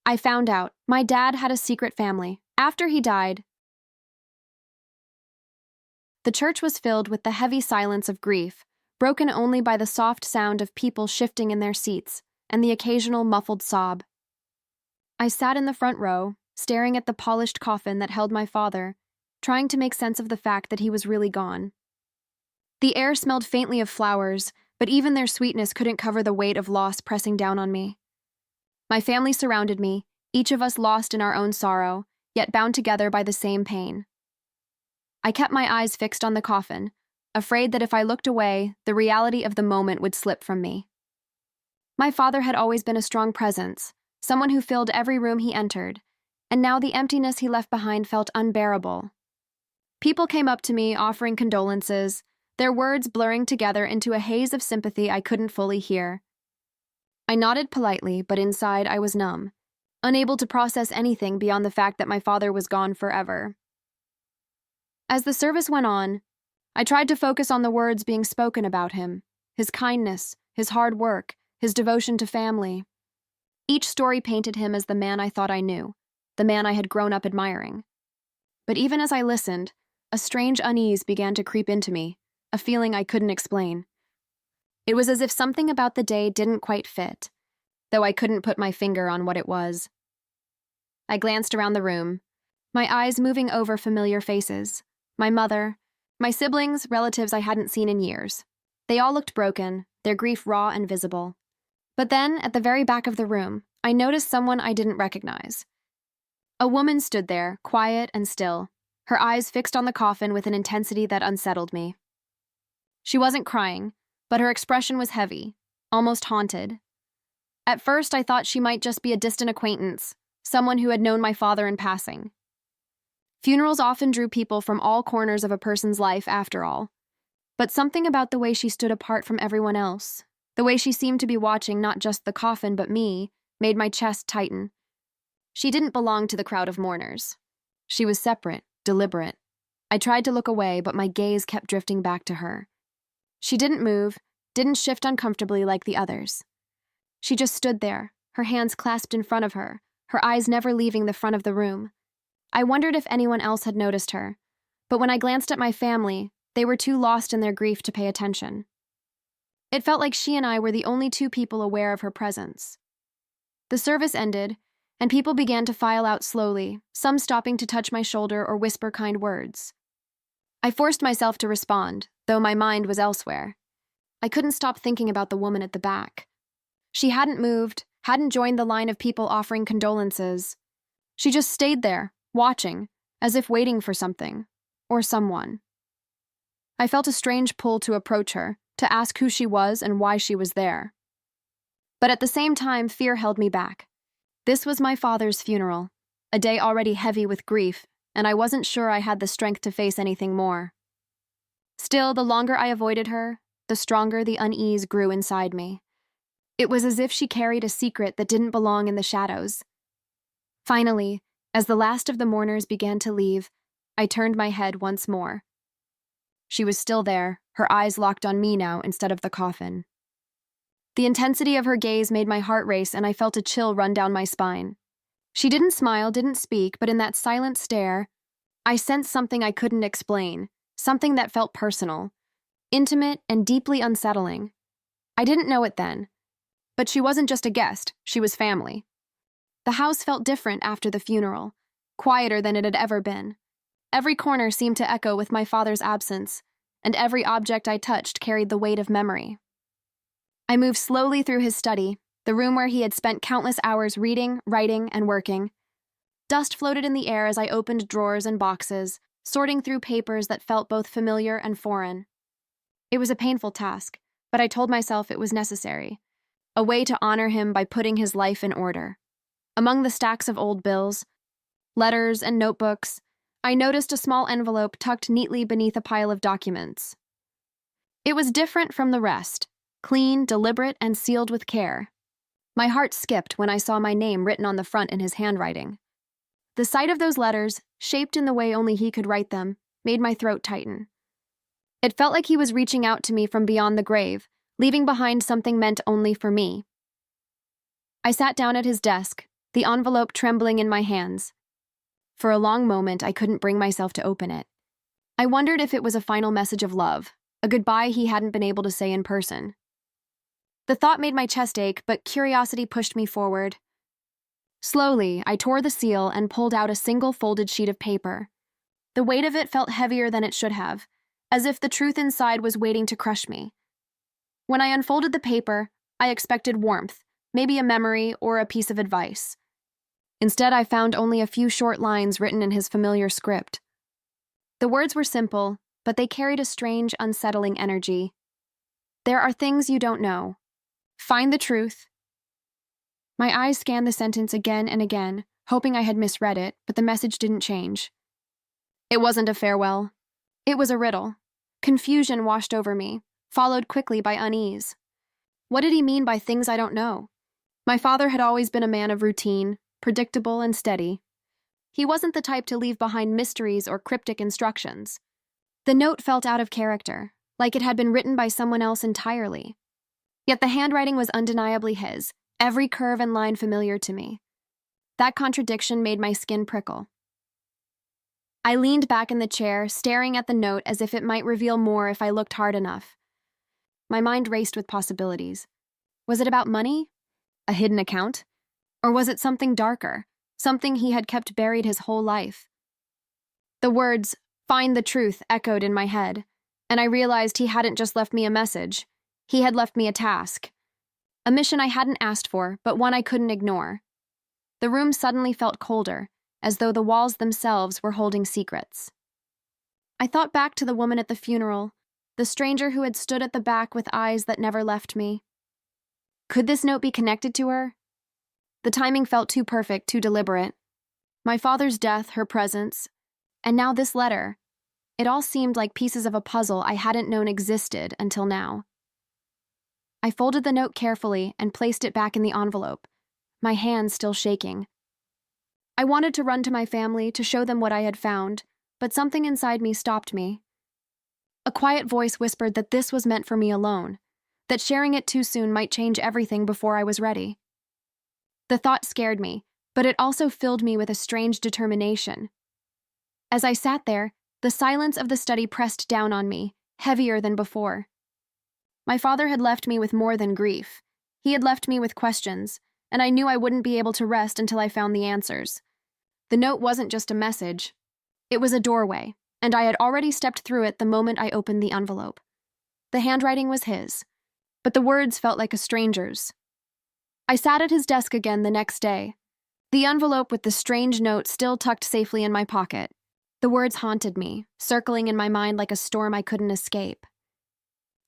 I found out my dad had a secret family. After he died, the church was filled with the heavy silence of grief, broken only by the soft sound of people shifting in their seats and the occasional muffled sob. I sat in the front row, staring at the polished coffin that held my father, trying to make sense of the fact that he was really gone. The air smelled faintly of flowers, but even their sweetness couldn't cover the weight of loss pressing down on me. My family surrounded me, each of us lost in our own sorrow, yet bound together by the same pain. I kept my eyes fixed on the coffin, afraid that if I looked away, the reality of the moment would slip from me. My father had always been a strong presence, someone who filled every room he entered, and now the emptiness he left behind felt unbearable. People came up to me offering condolences, their words blurring together into a haze of sympathy I couldn't fully hear. I nodded politely, but inside I was numb, unable to process anything beyond the fact that my father was gone forever. As the service went on, I tried to focus on the words being spoken about him, his kindness, his hard work, his devotion to family. Each story painted him as the man I thought I knew, the man I had grown up admiring. But even as I listened, a strange unease began to creep into me, a feeling I couldn't explain. It was as if something about the day didn't quite fit, though I couldn't put my finger on what it was. I glanced around the room, my eyes moving over familiar faces. My mother, my siblings, relatives I hadn't seen in years. They all looked broken, their grief raw and visible. But then, at the very back of the room, I noticed someone I didn't recognize. A woman stood there, quiet and still, her eyes fixed on the coffin with an intensity that unsettled me. She wasn't crying, but her expression was heavy, almost haunted. At first, I thought she might just be a distant acquaintance, someone who had known my father in passing. Funerals often drew people from all corners of a person's life, after all. But something about the way she stood apart from everyone else, the way she seemed to be watching not just the coffin but me, made my chest tighten. She didn't belong to the crowd of mourners. She was separate, deliberate. I tried to look away, but my gaze kept drifting back to her. She didn't move, didn't shift uncomfortably like the others. She just stood there, her hands clasped in front of her, her eyes never leaving the front of the room. I wondered if anyone else had noticed her, but when I glanced at my family, they were too lost in their grief to pay attention. It felt like she and I were the only two people aware of her presence. The service ended, and people began to file out slowly, some stopping to touch my shoulder or whisper kind words. I forced myself to respond, though my mind was elsewhere. I couldn't stop thinking about the woman at the back. She hadn't moved, hadn't joined the line of people offering condolences. She just stayed there, watching, as if waiting for something, or someone. I felt a strange pull to approach her, to ask who she was and why she was there. But at the same time, fear held me back. This was my father's funeral, a day already heavy with grief, and I wasn't sure I had the strength to face anything more. Still, the longer I avoided her, the stronger the unease grew inside me. It was as if she carried a secret that didn't belong in the shadows. Finally, as the last of the mourners began to leave, I turned my head once more. She was still there, her eyes locked on me now instead of the coffin. The intensity of her gaze made my heart race, and I felt a chill run down my spine. She didn't smile, didn't speak, but in that silent stare, I sensed something I couldn't explain, something that felt personal, intimate and deeply unsettling. I didn't know it then, but she wasn't just a guest, she was family. The house felt different after the funeral, quieter than it had ever been. Every corner seemed to echo with my father's absence, and every object I touched carried the weight of memory. I moved slowly through his study, the room where he had spent countless hours reading, writing, and working. Dust floated in the air as I opened drawers and boxes, sorting through papers that felt both familiar and foreign. It was a painful task, but I told myself it was necessary, a way to honor him by putting his life in order. Among the stacks of old bills, letters, and notebooks, I noticed a small envelope tucked neatly beneath a pile of documents. It was different from the rest, clean, deliberate, and sealed with care. My heart skipped when I saw my name written on the front in his handwriting. The sight of those letters, shaped in the way only he could write them, made my throat tighten. It felt like he was reaching out to me from beyond the grave, leaving behind something meant only for me. I sat down at his desk, the envelope trembling in my hands. For a long moment, I couldn't bring myself to open it. I wondered if it was a final message of love, a goodbye he hadn't been able to say in person. The thought made my chest ache, but curiosity pushed me forward. Slowly, I tore the seal and pulled out a single folded sheet of paper. The weight of it felt heavier than it should have, as if the truth inside was waiting to crush me. When I unfolded the paper, I expected warmth, maybe a memory or a piece of advice. Instead, I found only a few short lines written in his familiar script. The words were simple, but they carried a strange, unsettling energy. There are things you don't know. Find the truth. My eyes scanned the sentence again and again, hoping I had misread it, but the message didn't change. It wasn't a farewell. It was a riddle. Confusion washed over me, followed quickly by unease. What did he mean by things I don't know? My father had always been a man of routine, predictable and steady. He wasn't the type to leave behind mysteries or cryptic instructions. The note felt out of character, like it had been written by someone else entirely. Yet the handwriting was undeniably his, every curve and line familiar to me. That contradiction made my skin prickle. I leaned back in the chair, staring at the note as if it might reveal more if I looked hard enough. My mind raced with possibilities. Was it about money? A hidden account? Or was it something darker, something he had kept buried his whole life? The words, "Find the truth," echoed in my head, and I realized he hadn't just left me a message. He had left me a task. A mission I hadn't asked for, but one I couldn't ignore. The room suddenly felt colder, as though the walls themselves were holding secrets. I thought back to the woman at the funeral, the stranger who had stood at the back with eyes that never left me. Could this note be connected to her? The timing felt too perfect, too deliberate. My father's death, her presence, and now this letter. It all seemed like pieces of a puzzle I hadn't known existed until now. I folded the note carefully and placed it back in the envelope, my hands still shaking. I wanted to run to my family to show them what I had found, but something inside me stopped me. A quiet voice whispered that this was meant for me alone, that sharing it too soon might change everything before I was ready. The thought scared me, but it also filled me with a strange determination. As I sat there, the silence of the study pressed down on me, heavier than before. My father had left me with more than grief. He had left me with questions, and I knew I wouldn't be able to rest until I found the answers. The note wasn't just a message. It was a doorway, and I had already stepped through it the moment I opened the envelope. The handwriting was his, but the words felt like a stranger's. I sat at his desk again the next day, the envelope with the strange note still tucked safely in my pocket. The words haunted me, circling in my mind like a storm I couldn't escape.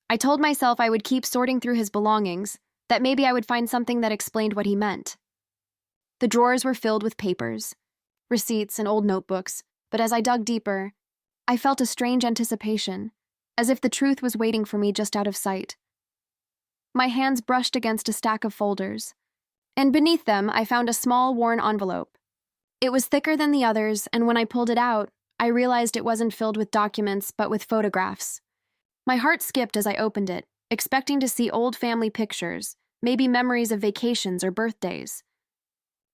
I told myself I would keep sorting through his belongings, that maybe I would find something that explained what he meant. The drawers were filled with papers, receipts, and old notebooks, but as I dug deeper, I felt a strange anticipation, as if the truth was waiting for me just out of sight. My hands brushed against a stack of folders, and beneath them I found a small, worn envelope. It was thicker than the others, and when I pulled it out, I realized it wasn't filled with documents, but with photographs. My heart skipped as I opened it, expecting to see old family pictures, maybe memories of vacations or birthdays.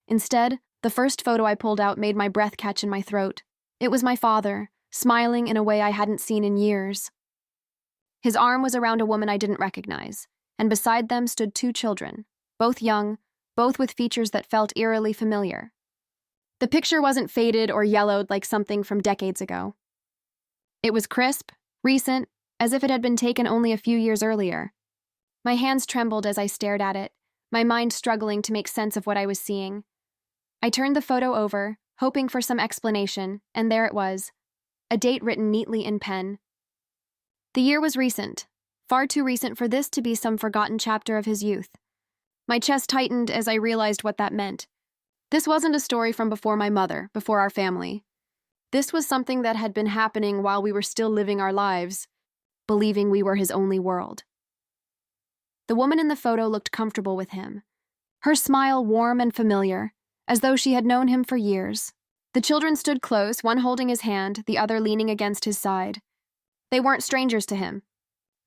Instead, the first photo I pulled out made my breath catch in my throat. It was my father, smiling in a way I hadn't seen in years. His arm was around a woman I didn't recognize, and beside them stood two children, both young, both with features that felt eerily familiar. The picture wasn't faded or yellowed like something from decades ago. It was crisp, recent, as if it had been taken only a few years earlier. My hands trembled as I stared at it, my mind struggling to make sense of what I was seeing. I turned the photo over, hoping for some explanation, and there it was, a date written neatly in pen. The year was recent, far too recent for this to be some forgotten chapter of his youth. My chest tightened as I realized what that meant. This wasn't a story from before my mother, before our family. This was something that had been happening while we were still living our lives, believing we were his only world. The woman in the photo looked comfortable with him, her smile warm and familiar, as though she had known him for years. The children stood close, one holding his hand, the other leaning against his side. They weren't strangers to him.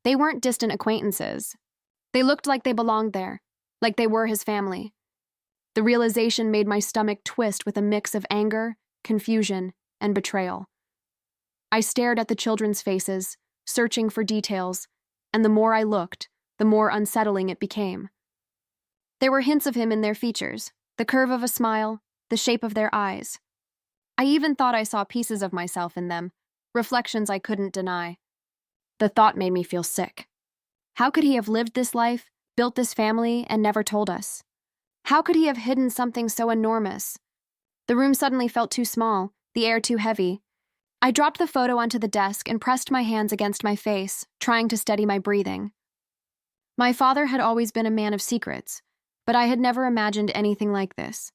They weren't distant acquaintances. They looked like they belonged there, like they were his family. The realization made my stomach twist with a mix of anger, confusion, and betrayal. I stared at the children's faces, searching for details, and the more I looked, the more unsettling it became. There were hints of him in their features, the curve of a smile, the shape of their eyes. I even thought I saw pieces of myself in them, reflections I couldn't deny. The thought made me feel sick. How could he have lived this life, built this family, and never told us? How could he have hidden something so enormous? The room suddenly felt too small, the air too heavy. I dropped the photo onto the desk and pressed my hands against my face, trying to steady my breathing. My father had always been a man of secrets, but I had never imagined anything like this.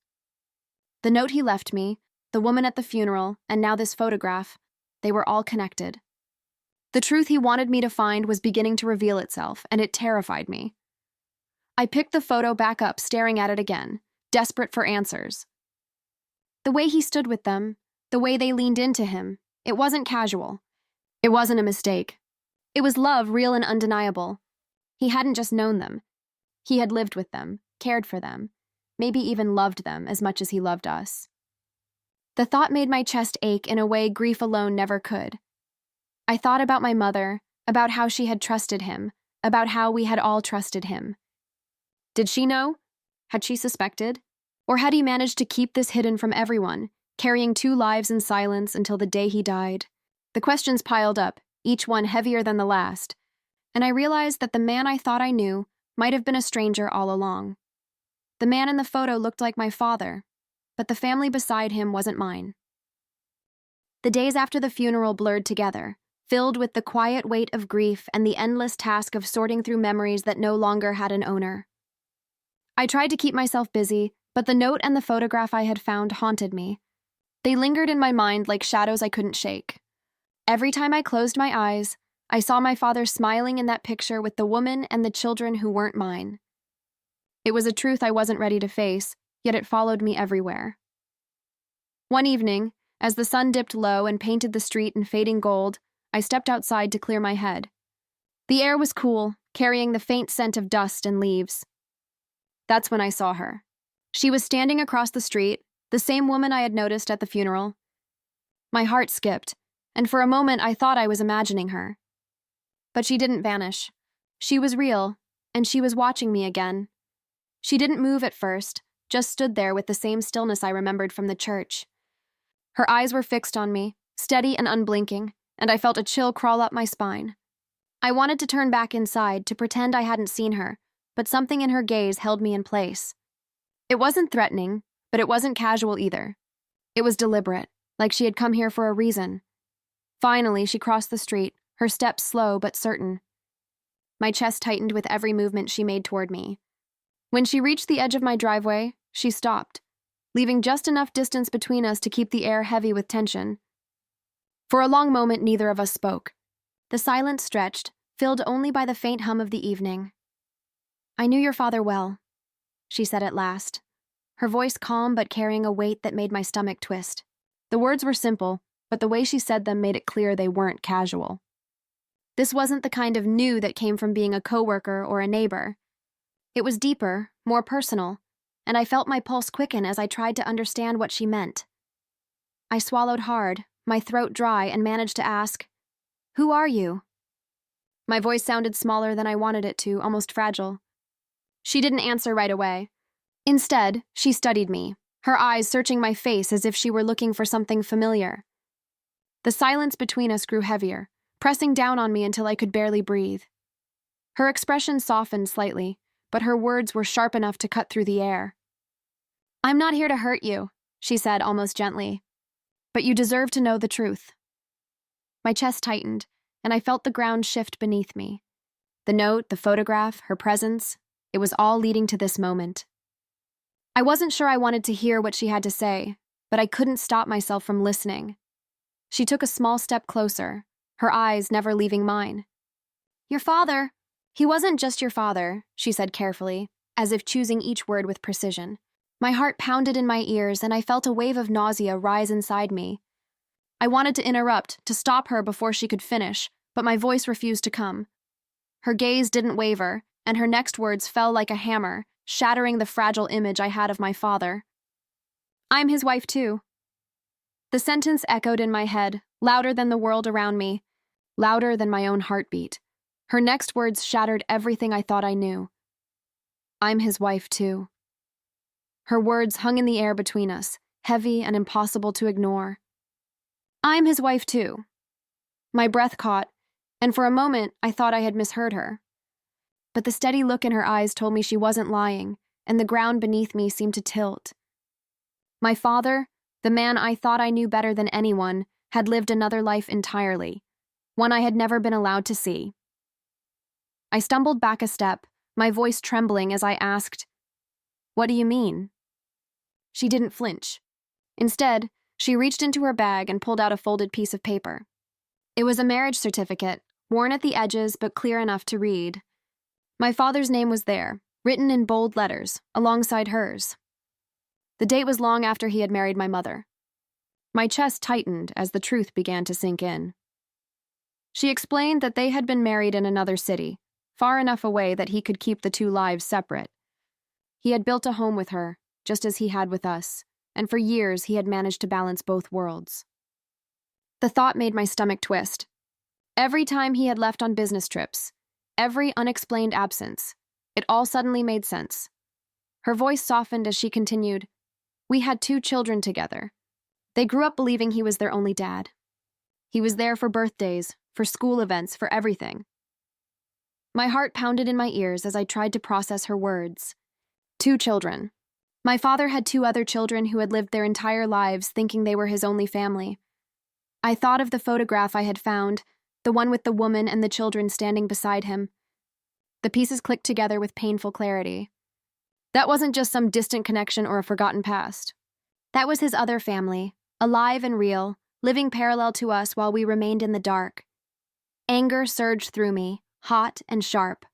The note he left me, the woman at the funeral, and now this photograph, they were all connected. The truth he wanted me to find was beginning to reveal itself, and it terrified me. I picked the photo back up, staring at it again, desperate for answers. The way he stood with them, the way they leaned into him, it wasn't casual. It wasn't a mistake. It was love, real and undeniable. He hadn't just known them. He had lived with them, cared for them, maybe even loved them as much as he loved us. The thought made my chest ache in a way grief alone never could. I thought about my mother, about how she had trusted him, about how we had all trusted him. Did she know? Had she suspected? Or had he managed to keep this hidden from everyone, carrying 2 lives in silence until the day he died? The questions piled up, each one heavier than the last, and I realized that the man I thought I knew might have been a stranger all along. The man in the photo looked like my father, but the family beside him wasn't mine. The days after the funeral blurred together, filled with the quiet weight of grief and the endless task of sorting through memories that no longer had an owner. I tried to keep myself busy, but the note and the photograph I had found haunted me. They lingered in my mind like shadows I couldn't shake. Every time I closed my eyes, I saw my father smiling in that picture with the woman and the children who weren't mine. It was a truth I wasn't ready to face, yet it followed me everywhere. One evening, as the sun dipped low and painted the street in fading gold, I stepped outside to clear my head. The air was cool, carrying the faint scent of dust and leaves. That's when I saw her. She was standing across the street, the same woman I had noticed at the funeral. My heart skipped, and for a moment I thought I was imagining her. But she didn't vanish. She was real, and she was watching me again. She didn't move at first, just stood there with the same stillness I remembered from the church. Her eyes were fixed on me, steady and unblinking, and I felt a chill crawl up my spine. I wanted to turn back inside to pretend I hadn't seen her, but something in her gaze held me in place. It wasn't threatening, but it wasn't casual either. It was deliberate, like she had come here for a reason. Finally, she crossed the street, her steps slow but certain. My chest tightened with every movement she made toward me. When she reached the edge of my driveway, she stopped, leaving just enough distance between us to keep the air heavy with tension. For a long moment, neither of us spoke. The silence stretched, filled only by the faint hum of the evening. "I knew your father well," she said at last, her voice calm but carrying a weight that made my stomach twist. The words were simple, but the way she said them made it clear they weren't casual. This wasn't the kind of "knew" that came from being a coworker or a neighbor. It was deeper, more personal, and I felt my pulse quicken as I tried to understand what she meant. I swallowed hard, my throat dry, and managed to ask, "Who are you?" My voice sounded smaller than I wanted it to, almost fragile. She didn't answer right away. Instead, she studied me, her eyes searching my face as if she were looking for something familiar. The silence between us grew heavier, pressing down on me until I could barely breathe. Her expression softened slightly, but her words were sharp enough to cut through the air. "I'm not here to hurt you," she said almost gently, "but you deserve to know the truth." My chest tightened, and I felt the ground shift beneath me. The note, the photograph, her presence, it was all leading to this moment. I wasn't sure I wanted to hear what she had to say, but I couldn't stop myself from listening. She took a small step closer, her eyes never leaving mine. "Your father, he wasn't just your father," she said carefully, as if choosing each word with precision. My heart pounded in my ears, and I felt a wave of nausea rise inside me. I wanted to interrupt, to stop her before she could finish, but my voice refused to come. Her gaze didn't waver, and her next words fell like a hammer, shattering the fragile image I had of my father. I'm his wife too. The sentence echoed in my head, louder than the world around me, louder than my own heartbeat. Her next words shattered everything I thought I knew. I'm his wife too. Her words hung in the air between us, heavy and impossible to ignore. I'm his wife too. My breath caught, and for a moment I thought I had misheard her. But the steady look in her eyes told me she wasn't lying, and the ground beneath me seemed to tilt. My father, the man I thought I knew better than anyone, had lived another life entirely, one I had never been allowed to see. I stumbled back a step, my voice trembling as I asked, "What do you mean?" She didn't flinch. Instead, she reached into her bag and pulled out a folded piece of paper. It was a marriage certificate, worn at the edges but clear enough to read. My father's name was there, written in bold letters, alongside hers. The date was long after he had married my mother. My chest tightened as the truth began to sink in. She explained that they had been married in another city, far enough away that he could keep the two lives separate. He had built a home with her, just as he had with us, and for years he had managed to balance both worlds. The thought made my stomach twist. Every time he had left on business trips, every unexplained absence, it all suddenly made sense. Her voice softened as she continued, "We had 2 children together. They grew up believing he was their only dad. He was there for birthdays, for school events, for everything." My heart pounded in my ears as I tried to process her words. 2 children. My father had 2 other children who had lived their entire lives thinking they were his only family. I thought of the photograph I had found, the one with the woman and the children standing beside him. The pieces clicked together with painful clarity. That wasn't just some distant connection or a forgotten past. That was his other family, alive and real, living parallel to us while we remained in the dark. Anger surged through me, hot and sharp.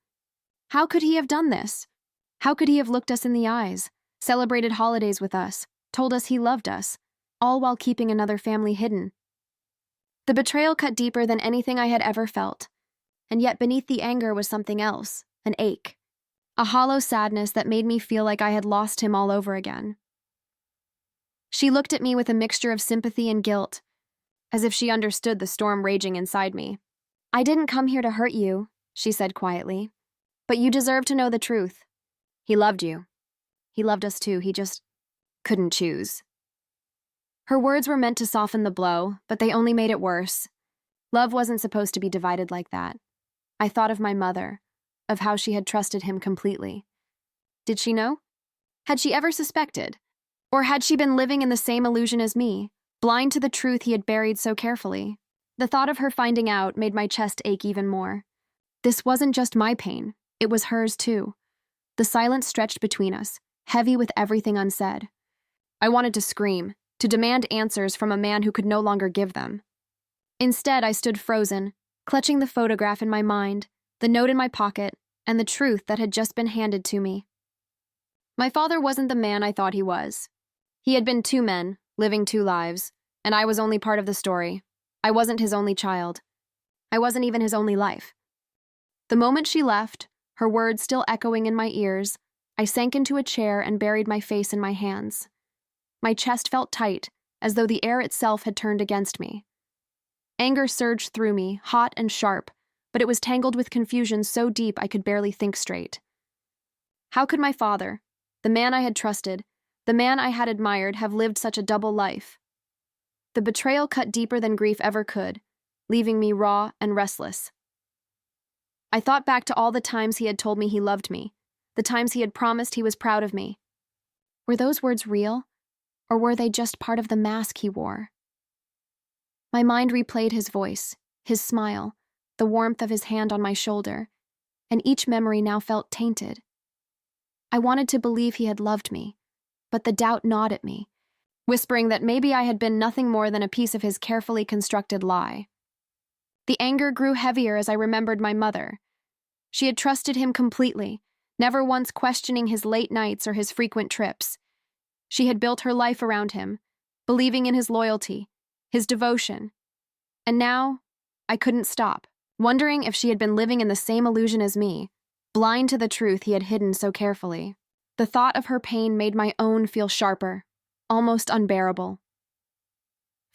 How could he have done this? How could he have looked us in the eyes, celebrated holidays with us, told us he loved us, all while keeping another family hidden? The betrayal cut deeper than anything I had ever felt, and yet beneath the anger was something else, an ache, a hollow sadness that made me feel like I had lost him all over again. She looked at me with a mixture of sympathy and guilt, as if she understood the storm raging inside me. "I didn't come here to hurt you," she said quietly, "but you deserve to know the truth. He loved you. He loved us too, he just couldn't choose." Her words were meant to soften the blow, but they only made it worse. Love wasn't supposed to be divided like that. I thought of my mother, of how she had trusted him completely. Did she know? Had she ever suspected? Or had she been living in the same illusion as me, blind to the truth he had buried so carefully? The thought of her finding out made my chest ache even more. This wasn't just my pain, it was hers too. The silence stretched between us, heavy with everything unsaid. I wanted to scream, to demand answers from a man who could no longer give them. Instead, I stood frozen, clutching the photograph in my mind, the note in my pocket, and the truth that had just been handed to me. My father wasn't the man I thought he was. He had been 2 men, living 2 lives, and I was only part of the story. I wasn't his only child. I wasn't even his only life. The moment she left, her words still echoing in my ears, I sank into a chair and buried my face in my hands. My chest felt tight, as though the air itself had turned against me. Anger surged through me, hot and sharp, but it was tangled with confusion so deep I could barely think straight. How could my father, the man I had trusted, the man I had admired, have lived such a double life? The betrayal cut deeper than grief ever could, leaving me raw and restless. I thought back to all the times he had told me he loved me, the times he had promised he was proud of me. Were those words real? Or were they just part of the mask he wore? My mind replayed his voice, his smile, the warmth of his hand on my shoulder, and each memory now felt tainted. I wanted to believe he had loved me, but the doubt gnawed at me, whispering that maybe I had been nothing more than a piece of his carefully constructed lie. The anger grew heavier as I remembered my mother. She had trusted him completely, never once questioning his late nights or his frequent trips. She had built her life around him, believing in his loyalty, his devotion. And now, I couldn't stop, wondering if she had been living in the same illusion as me, blind to the truth he had hidden so carefully. The thought of her pain made my own feel sharper, almost unbearable.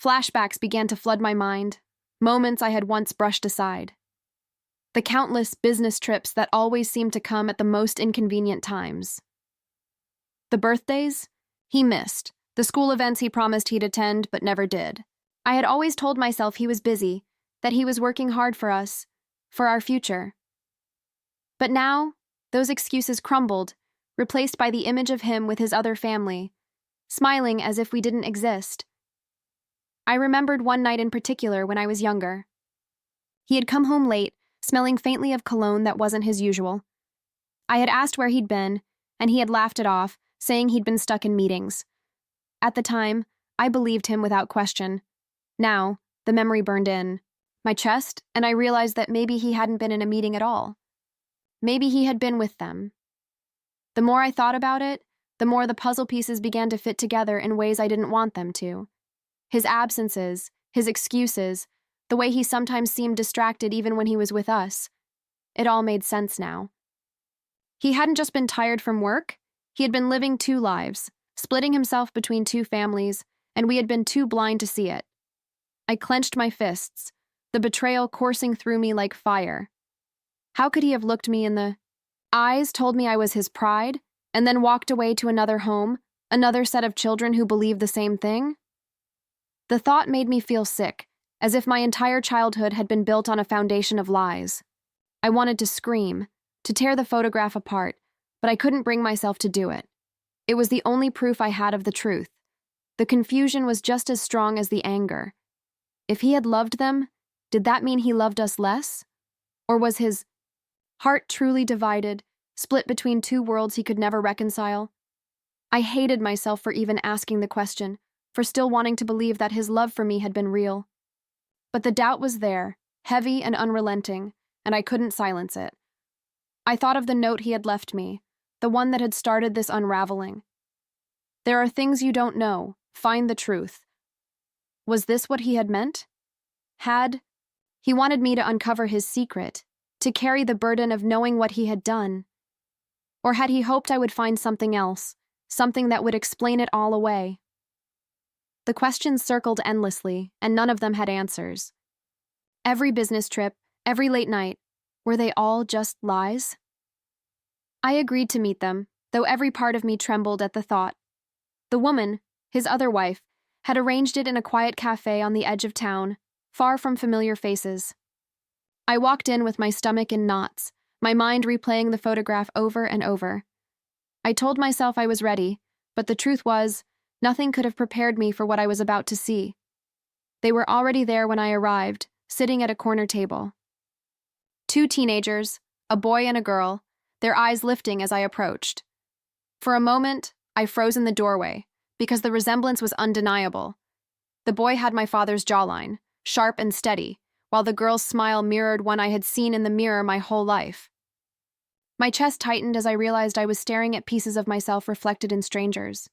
Flashbacks began to flood my mind, moments I had once brushed aside. The countless business trips that always seemed to come at the most inconvenient times. The birthdays? He missed. The school events he promised he'd attend but never did. I had always told myself he was busy, that he was working hard for us, for our future. But now, those excuses crumbled, replaced by the image of him with his other family, smiling as if we didn't exist. I remembered one night in particular when I was younger. He had come home late, smelling faintly of cologne that wasn't his usual. I had asked where he'd been, and he had laughed it off, saying he'd been stuck in meetings. At the time, I believed him without question. Now, the memory burned in my chest, and I realized that maybe he hadn't been in a meeting at all. Maybe he had been with them. The more I thought about it, the more the puzzle pieces began to fit together in ways I didn't want them to. His absences, his excuses, the way he sometimes seemed distracted even when he was with us. It all made sense now. He hadn't just been tired from work, he had been living two lives, splitting himself between two families, and we had been too blind to see it. I clenched my fists, the betrayal coursing through me like fire. How could he have looked me in the eyes, told me I was his pride, and then walked away to another home, another set of children who believed the same thing? The thought made me feel sick, as if my entire childhood had been built on a foundation of lies. I wanted to scream, to tear the photograph apart, but I couldn't bring myself to do it. It was the only proof I had of the truth. The confusion was just as strong as the anger. If he had loved them, did that mean he loved us less? Or was his heart truly divided, split between two worlds he could never reconcile? I hated myself for even asking the question, for still wanting to believe that his love for me had been real. But the doubt was there, heavy and unrelenting, and I couldn't silence it. I thought of the note he had left me, the one that had started this unraveling. There are things you don't know. Find the truth. Was this what he had meant? He wanted me to uncover his secret, to carry the burden of knowing what he had done. Or had he hoped I would find something else, something that would explain it all away? The questions circled endlessly, and none of them had answers. Every business trip, every late night, were they all just lies? I agreed to meet them, though every part of me trembled at the thought. The woman, his other wife, had arranged it in a quiet cafe on the edge of town, far from familiar faces. I walked in with my stomach in knots, my mind replaying the photograph over and over. I told myself I was ready, but the truth was, nothing could have prepared me for what I was about to see. They were already there when I arrived, sitting at a corner table. Two teenagers, a boy and a girl, their eyes lifting as I approached. For a moment, I froze in the doorway, because the resemblance was undeniable. The boy had my father's jawline, sharp and steady, while the girl's smile mirrored one I had seen in the mirror my whole life. My chest tightened as I realized I was staring at pieces of myself reflected in strangers.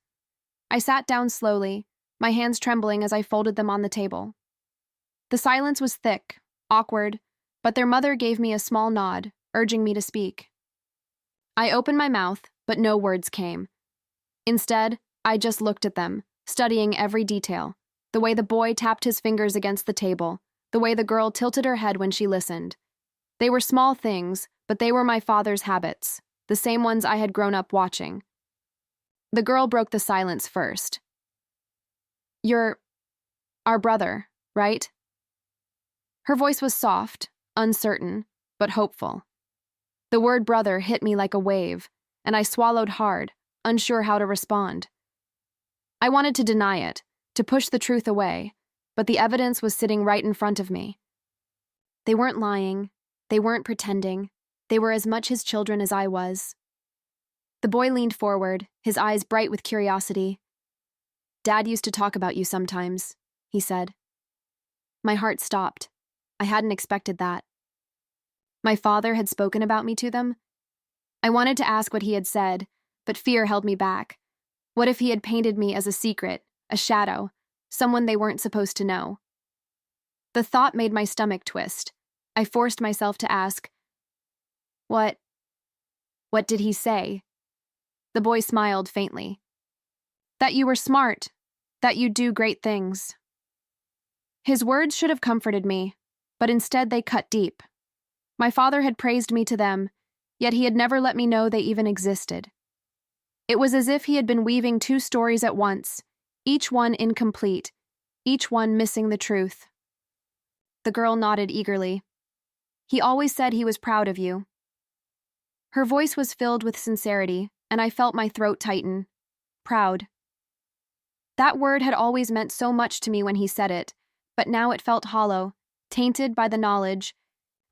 I sat down slowly, my hands trembling as I folded them on the table. The silence was thick, awkward, but their mother gave me a small nod, urging me to speak. I opened my mouth, but no words came. Instead, I just looked at them, studying every detail. The way the boy tapped his fingers against the table, the way the girl tilted her head when she listened. They were small things, but they were my father's habits, the same ones I had grown up watching. The girl broke the silence first. "You're our brother, right?" Her voice was soft, uncertain, but hopeful. The word brother hit me like a wave, and I swallowed hard, unsure how to respond. I wanted to deny it, to push the truth away, but the evidence was sitting right in front of me. They weren't lying, they weren't pretending, they were as much his children as I was. The boy leaned forward, his eyes bright with curiosity. "Dad used to talk about you sometimes," he said. My heart stopped. I hadn't expected that. My father had spoken about me to them? I wanted to ask what he had said, but fear held me back. What if he had painted me as a secret, a shadow, someone they weren't supposed to know? The thought made my stomach twist. I forced myself to ask, What did he say?" The boy smiled faintly. That you were smart, that you'd do great things. His words should have comforted me, but instead they cut deep. My father had praised me to them, yet he had never let me know they even existed. It was as if he had been weaving two stories at once, each one incomplete, each one missing the truth. The girl nodded eagerly. He always said he was proud of you. Her voice was filled with sincerity, and I felt my throat tighten. Proud. That word had always meant so much to me when he said it, but now it felt hollow, tainted by the knowledge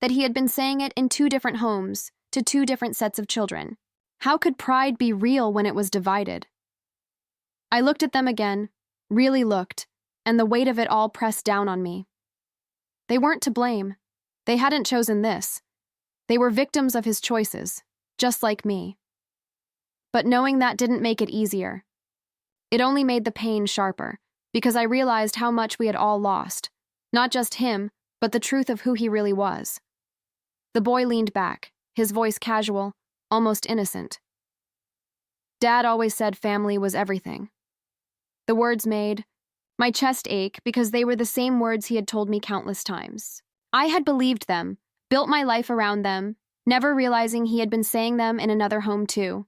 that he had been saying it in two different homes, to two different sets of children. How could pride be real when it was divided? I looked at them again, really looked, and the weight of it all pressed down on me. They weren't to blame. They hadn't chosen this. They were victims of his choices, just like me. But knowing that didn't make it easier. It only made the pain sharper, because I realized how much we had all lost. Not just him, but the truth of who he really was. The boy leaned back, his voice casual, almost innocent. Dad always said family was everything. The words made my chest ache because they were the same words he had told me countless times. I had believed them, built my life around them, never realizing he had been saying them in another home too.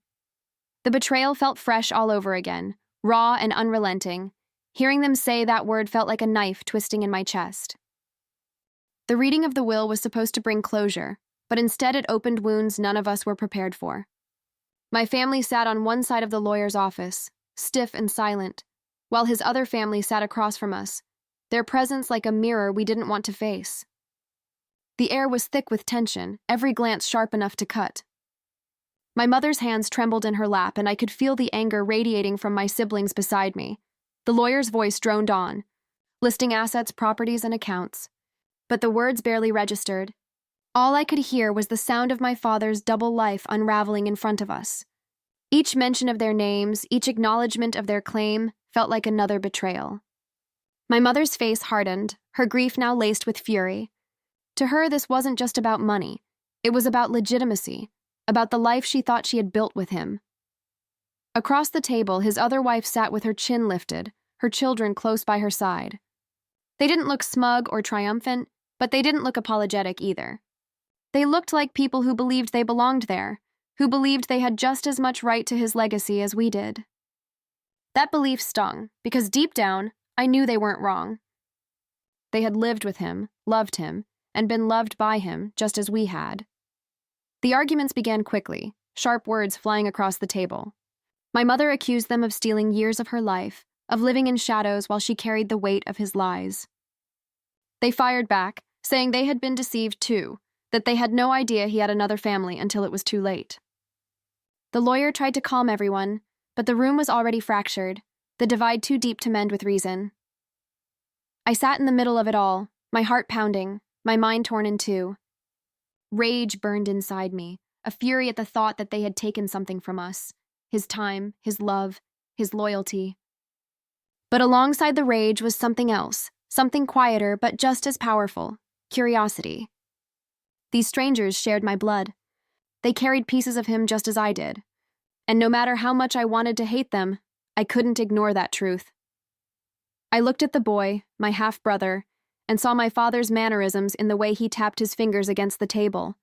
The betrayal felt fresh all over again, raw and unrelenting. Hearing them say that word felt like a knife twisting in my chest. The reading of the will was supposed to bring closure, but instead it opened wounds none of us were prepared for. My family sat on one side of the lawyer's office, stiff and silent, while his other family sat across from us, their presence like a mirror we didn't want to face. The air was thick with tension, every glance sharp enough to cut. My mother's hands trembled in her lap, and I could feel the anger radiating from my siblings beside me. The lawyer's voice droned on, listing assets, properties, and accounts. But the words barely registered. All I could hear was the sound of my father's double life unraveling in front of us. Each mention of their names, each acknowledgement of their claim, felt like another betrayal. My mother's face hardened, her grief now laced with fury. To her, this wasn't just about money. It was about legitimacy, about the life she thought she had built with him. Across the table, his other wife sat with her chin lifted, her children close by her side. They didn't look smug or triumphant, but they didn't look apologetic either. They looked like people who believed they belonged there, who believed they had just as much right to his legacy as we did. That belief stung, because deep down, I knew they weren't wrong. They had lived with him, loved him, and been loved by him just as we had. The arguments began quickly, sharp words flying across the table. My mother accused them of stealing years of her life, of living in shadows while she carried the weight of his lies. They fired back, saying they had been deceived too, that they had no idea he had another family until it was too late. The lawyer tried to calm everyone, but the room was already fractured, the divide too deep to mend with reason. I sat in the middle of it all, my heart pounding, my mind torn in two. Rage burned inside me, a fury at the thought that they had taken something from us, his time, his love, his loyalty. But alongside the rage was something else, something quieter but just as powerful, curiosity. These strangers shared my blood. They carried pieces of him just as I did. And no matter how much I wanted to hate them, I couldn't ignore that truth. I looked at the boy, my half-brother, and saw my father's mannerisms in the way he tapped his fingers against the table.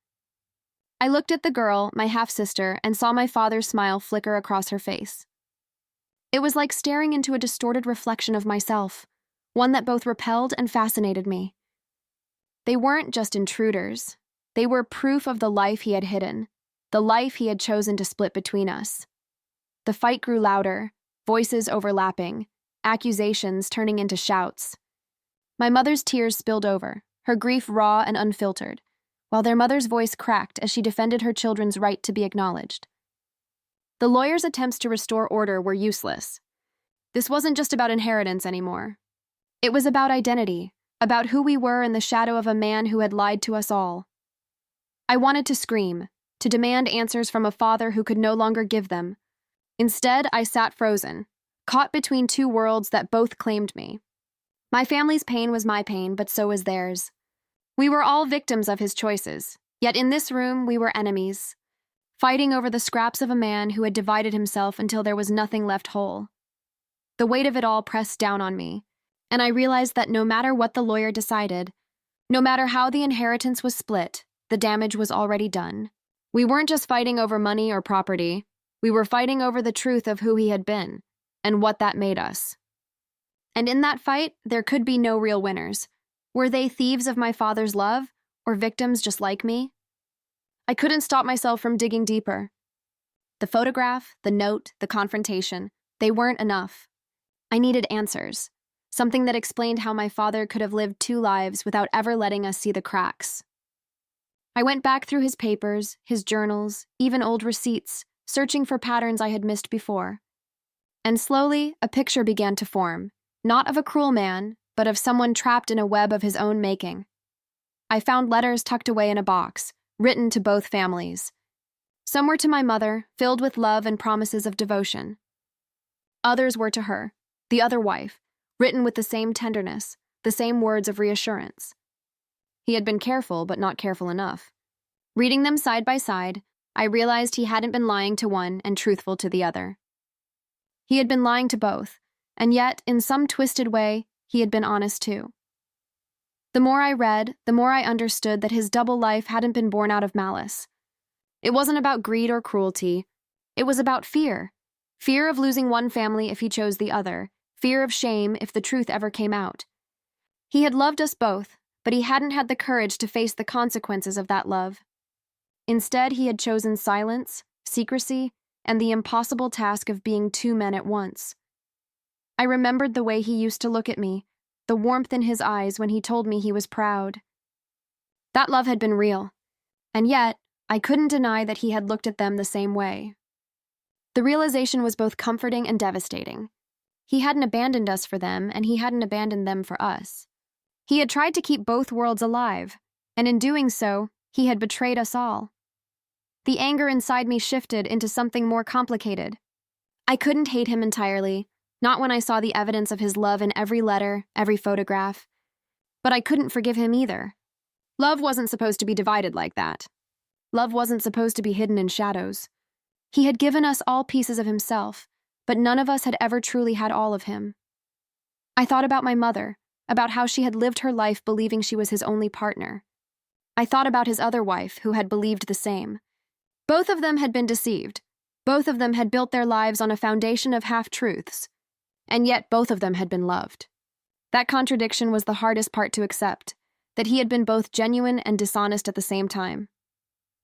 I looked at the girl, my half-sister, and saw my father's smile flicker across her face. It was like staring into a distorted reflection of myself, one that both repelled and fascinated me. They weren't just intruders. They were proof of the life he had hidden, the life he had chosen to split between us. The fight grew louder, voices overlapping, accusations turning into shouts. My mother's tears spilled over, her grief raw and unfiltered, while their mother's voice cracked as she defended her children's right to be acknowledged. The lawyer's attempts to restore order were useless. This wasn't just about inheritance anymore. It was about identity, about who we were in the shadow of a man who had lied to us all. I wanted to scream, to demand answers from a father who could no longer give them. Instead, I sat frozen, caught between two worlds that both claimed me. My family's pain was my pain, but so was theirs. We were all victims of his choices, yet in this room we were enemies. fighting over the scraps of a man who had divided himself until there was nothing left whole. The weight of it all pressed down on me, and I realized that no matter what the lawyer decided, no matter how the inheritance was split, the damage was already done. We weren't just fighting over money or property. We were fighting over the truth of who he had been and what that made us. And in that fight, there could be no real winners. Were they thieves of my father's love or victims just like me? I couldn't stop myself from digging deeper. The photograph, the note, the confrontation, they weren't enough. I needed answers, something that explained how my father could have lived two lives without ever letting us see the cracks. I went back through his papers, his journals, even old receipts, searching for patterns I had missed before. And slowly, a picture began to form, not of a cruel man, but of someone trapped in a web of his own making. I found letters tucked away in a box, written to both families. Some were to my mother, filled with love and promises of devotion. Others were to her, the other wife, written with the same tenderness, the same words of reassurance. He had been careful, but not careful enough. Reading them side by side, I realized he hadn't been lying to one and truthful to the other. He had been lying to both, and yet, in some twisted way, he had been honest too. The more I read, the more I understood that his double life hadn't been born out of malice. It wasn't about greed or cruelty. It was about fear. Fear of losing one family if he chose the other. Fear of shame if the truth ever came out. He had loved us both, but he hadn't had the courage to face the consequences of that love. Instead, he had chosen silence, secrecy, and the impossible task of being two men at once. I remembered the way he used to look at me, the warmth in his eyes when he told me he was proud. That love had been real, and yet I couldn't deny that he had looked at them the same way. The realization was both comforting and devastating. He hadn't abandoned us for them, and he hadn't abandoned them for us. He had tried to keep both worlds alive, and in doing so, he had betrayed us all. The anger inside me shifted into something more complicated. I couldn't hate him entirely, not when I saw the evidence of his love in every letter, every photograph. But I couldn't forgive him either. Love wasn't supposed to be divided like that. Love wasn't supposed to be hidden in shadows. He had given us all pieces of himself, but none of us had ever truly had all of him. I thought about my mother, about how she had lived her life believing she was his only partner. I thought about his other wife, who had believed the same. Both of them had been deceived. Both of them had built their lives on a foundation of half-truths. And yet both of them had been loved. That contradiction was the hardest part to accept, that he had been both genuine and dishonest at the same time.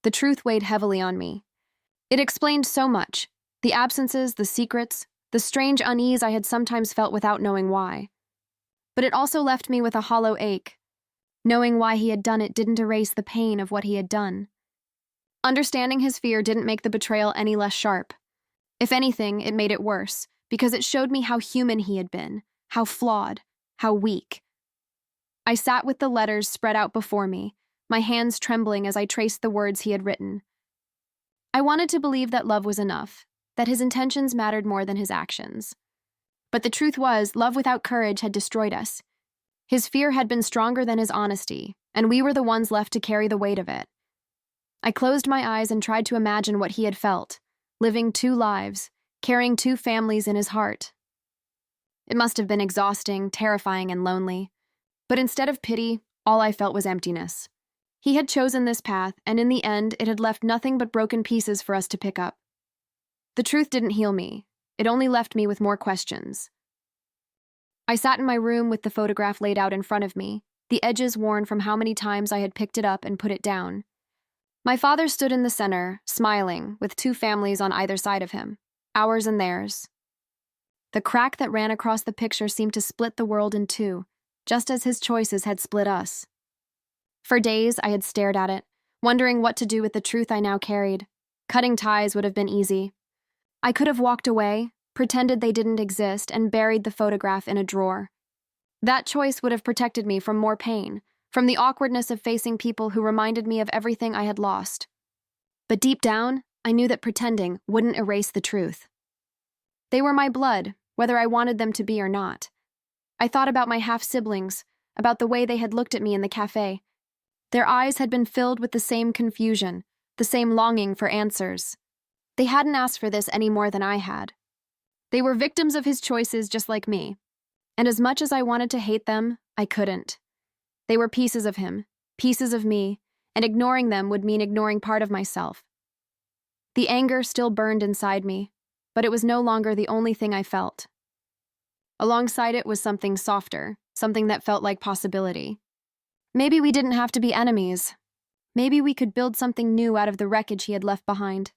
The truth weighed heavily on me. It explained so much, the absences, the secrets, the strange unease I had sometimes felt without knowing why. But it also left me with a hollow ache. Knowing why he had done it didn't erase the pain of what he had done. Understanding his fear didn't make the betrayal any less sharp. If anything, it made it worse, because it showed me how human he had been, how flawed, how weak. I sat with the letters spread out before me, my hands trembling as I traced the words he had written. I wanted to believe that love was enough, that his intentions mattered more than his actions. But the truth was, love without courage had destroyed us. His fear had been stronger than his honesty, and we were the ones left to carry the weight of it. I closed my eyes and tried to imagine what he had felt, living two lives, carrying two families in his heart. It must have been exhausting, terrifying, and lonely. But instead of pity, all I felt was emptiness. He had chosen this path, and in the end, it had left nothing but broken pieces for us to pick up. The truth didn't heal me. It only left me with more questions. I sat in my room with the photograph laid out in front of me, the edges worn from how many times I had picked it up and put it down. My father stood in the center, smiling, with two families on either side of him, ours and theirs. The crack that ran across the picture seemed to split the world in two, just as his choices had split us. For days, I had stared at it, wondering what to do with the truth I now carried. Cutting ties would have been easy. I could have walked away, pretended they didn't exist, and buried the photograph in a drawer. That choice would have protected me from more pain, from the awkwardness of facing people who reminded me of everything I had lost. But deep down, I knew that pretending wouldn't erase the truth. They were my blood, whether I wanted them to be or not. I thought about my half-siblings, about the way they had looked at me in the cafe. Their eyes had been filled with the same confusion, the same longing for answers. They hadn't asked for this any more than I had. They were victims of his choices just like me. And as much as I wanted to hate them, I couldn't. They were pieces of him, pieces of me, and ignoring them would mean ignoring part of myself. The anger still burned inside me, but it was no longer the only thing I felt. Alongside it was something softer, something that felt like possibility. Maybe we didn't have to be enemies. Maybe we could build something new out of the wreckage he had left behind.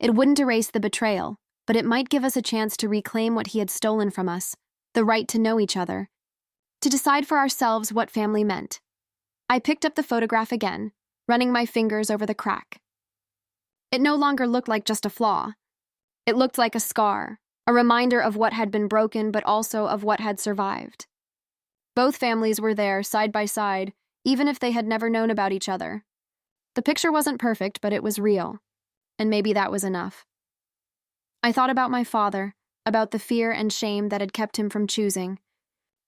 It wouldn't erase the betrayal, but it might give us a chance to reclaim what he had stolen from us, the right to know each other, to decide for ourselves what family meant. I picked up the photograph again, running my fingers over the crack. It no longer looked like just a flaw. It looked like a scar, a reminder of what had been broken but also of what had survived. Both families were there, side by side, even if they had never known about each other. The picture wasn't perfect, but it was real, and maybe that was enough. I thought about my father, about the fear and shame that had kept him from choosing.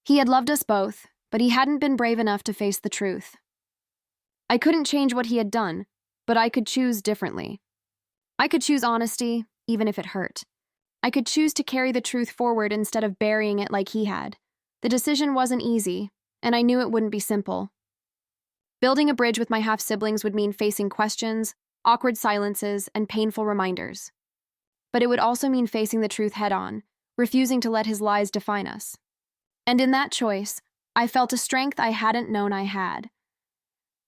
He had loved us both, but he hadn't been brave enough to face the truth. I couldn't change what he had done, but I could choose differently. I could choose honesty, even if it hurt. I could choose to carry the truth forward instead of burying it like he had. The decision wasn't easy, and I knew it wouldn't be simple. Building a bridge with my half-siblings would mean facing questions, awkward silences, and painful reminders. But it would also mean facing the truth head-on, refusing to let his lies define us. And in that choice, I felt a strength I hadn't known I had.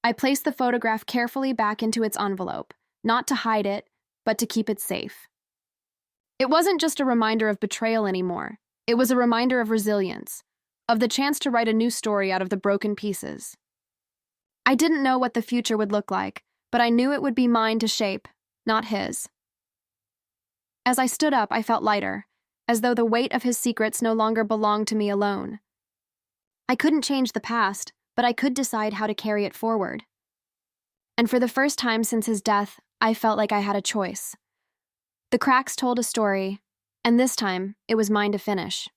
I placed the photograph carefully back into its envelope, not to hide it, but to keep it safe. It wasn't just a reminder of betrayal anymore. It was a reminder of resilience, of the chance to write a new story out of the broken pieces. I didn't know what the future would look like, but I knew it would be mine to shape, not his. As I stood up, I felt lighter, as though the weight of his secrets no longer belonged to me alone. I couldn't change the past, but I could decide how to carry it forward. And for the first time since his death, I felt like I had a choice. The cracks told a story, and this time, it was mine to finish.